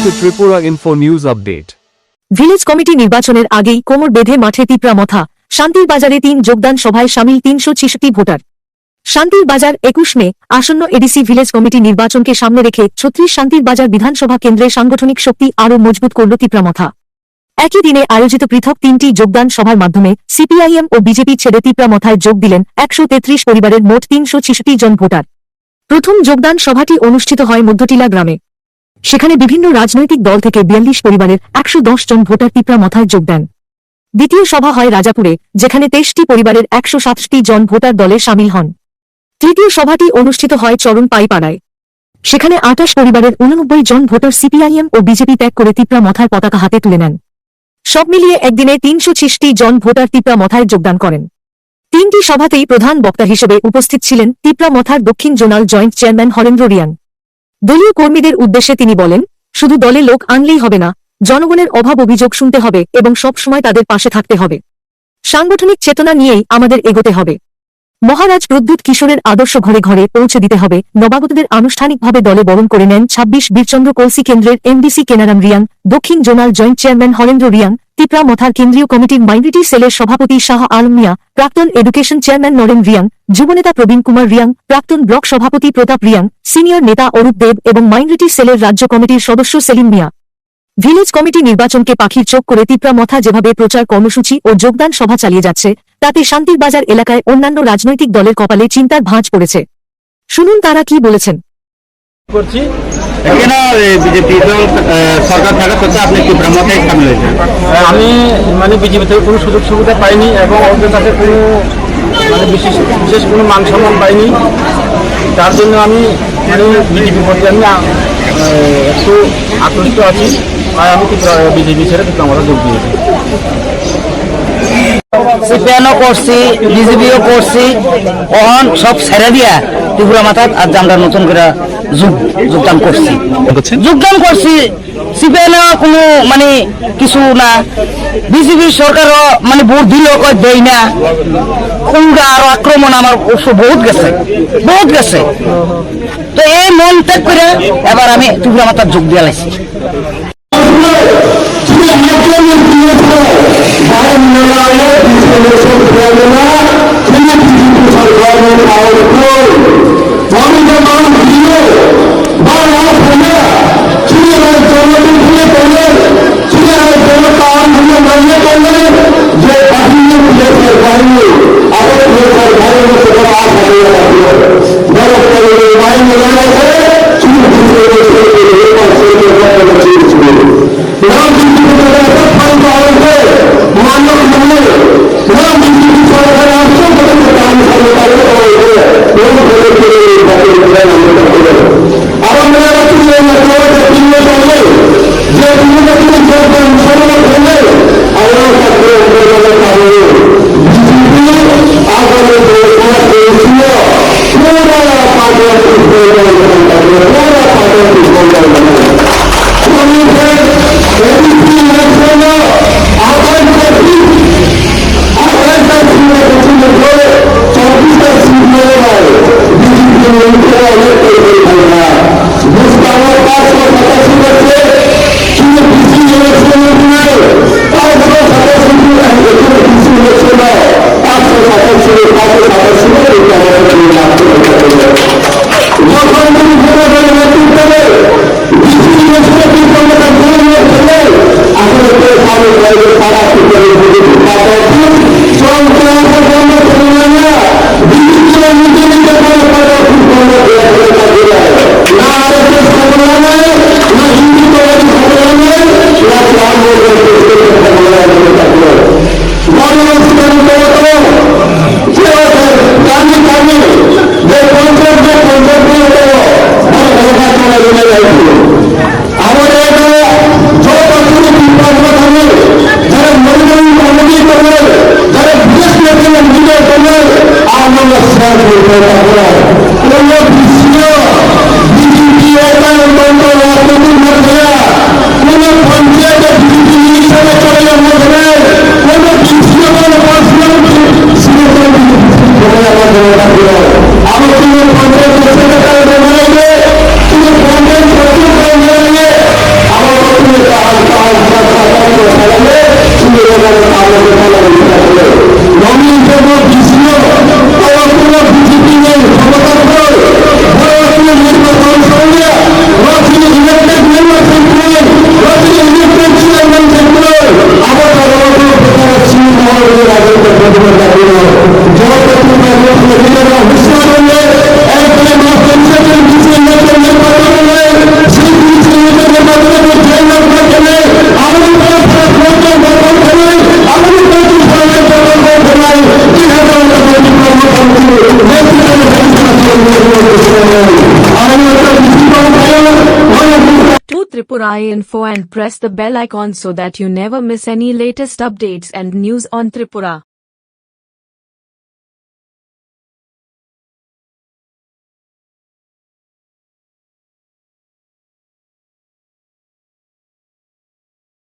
to Tripura Info News Update. Village committee নির্বাচনের আগেই কোমর বেঁধে মাঠে তিপ্রা মথা, শান্তির বাজারে ৩ যোগদান সভায় সামিল ৩৬৬ ভোটার। শান্তির বাজার ২১ মে আসন্ন এডিসি ভিলেজ কমিটি নির্বাচনকে সামনে রেখে ৩৬ শান্তির বাজার বিধানসভা কেন্দ্রে সাংগঠনিক শক্তি আরও মজবুত করল তিপ্রা মথা। একই দিনে আয়োজিত পৃথক ৩টি যোগদান সভার মাধ্যমে সিপিআইএম ও বিজেপি ছেড়ে তিপ্রা মথায় যোগ দিলেন ১৩৩ পরিবারের মোট ৩৬৬ জন ভোটার। প্রথম যোগদান সভাটি অনুষ্ঠিত হয় মধ্যটিলা গ্রামে। সেখানে বিভিন্ন রাজনৈতিক দল থেকে ৪২ পরিবারের ১১০ জন ভোটার তিপ্রা মথায় যোগ দেন। দ্বিতীয় সভা হয় রাজাপুরে, যেখানে ২৩টি পরিবারের ১৬৭ জন ভোটার দলে সামিল হন। তৃতীয় সভাটি অনুষ্ঠিত হয় চরণ পাইপাড়ায়। সেখানে ২৮ পরিবারের ৮৯ জন ভোটার সিপিআইএম ও বিজেপি ত্যাগ করে তিপ্রা মথার পতাকা হাতে তুলে নেন। সব মিলিয়ে একদিনে ৩৬৬ জন ভোটার তিপ্রা মথায় যোগদান করেন। তিনটি সভাতেই প্রধান বক্তা হিসেবে উপস্থিত ছিলেন তিপ্রা মথার দক্ষিণ zonal joint chairman Harendra Reang. দলীয় কর্মীদের উদ্দেশ্যে তিনি বলেন, শুধু দলে লোক আনলেই হবে না, জনগণের অভাব অভিযোগ শুনতে হবে এবং সব সময় তাদের পাশে থাকতে হবে। সাংগঠনিক চেতনা নিয়েই আমাদের এগোতে হবে। মহারাজ প্রদ্যুৎ কিশোরের আদর্শ ঘরে ঘরে পৌঁছে দিতে হবে। নবাগতদের আনুষ্ঠানিকভাবে দলে বরণ করে নেন ২৬ বীরচন্দ্র কলসি কেন্দ্রের এমডিসি কেনারাম রিয়াং, দক্ষিণ zonal joint chairman Harendra Reang, Tipra মথার কেন্দ্রীয় কমিটির মাইনরিটি সেলের সভাপতি শাহ আলম মিয়া, প্রাক্তন এডুকেশন চেয়ারম্যান নরেন রিয়াং, যুবনেতা প্রবীণ কুমার রিয়াং, প্রাক্তন ব্লক সভাপতি প্রতাপ রিয়াং, সিনিয়র নেতা অরূপ দেব এবং মাইনরিটি সেলের রাজ্য কমিটির সদস্য সেলিম মিয়া। ভিলেজ কমিটি নির্বাচনকে পাখির চোখ করে তিপ্রা মথা যেভাবে প্রচার কর্মসূচি ও যোগদান সভা চালিয়ে যাচ্ছে, তাতে শান্তির বাজার এলাকায় অন্যান্য রাজনৈতিক দলের কপালে চিন্তার ভাঁজ পড়েছে। শুনুন তারা কি বলেছেন। আমি বিজেপি থেকে কোনো সুযোগ সুবিধা পাইনি এবং ওদের কাছে কোনো বিশেষ কোনো মান সম্মান পাইনি। তার জন্য আমি বিজেপির প্রতি আমি একটু আকৃষ্ট আছি, তাই আমি বিজেপি ছেড়ে আমরা যোগ দিয়েছি। সিপিএনও করছি, বিজেপিও করছি, অহন সব ছেড়ে দিয়া ত্রিপুরা মাথাত আজ আমরা নতুন করে যোগদান করছি। সিপিএন কোনো কিছু না, বিজেপি সরকারও ভোট দিলেও দেয় না। কুঙ্গা আরো আক্রমণ আমার বহুত গেছে। তো এই মন ত্যাগ করে এবার আমি ত্রিপুরা মাথার যোগ দিয়া লাইছি। আমাদের Tripura Info and press the bell icon so that you never miss any latest updates and news on Tripura.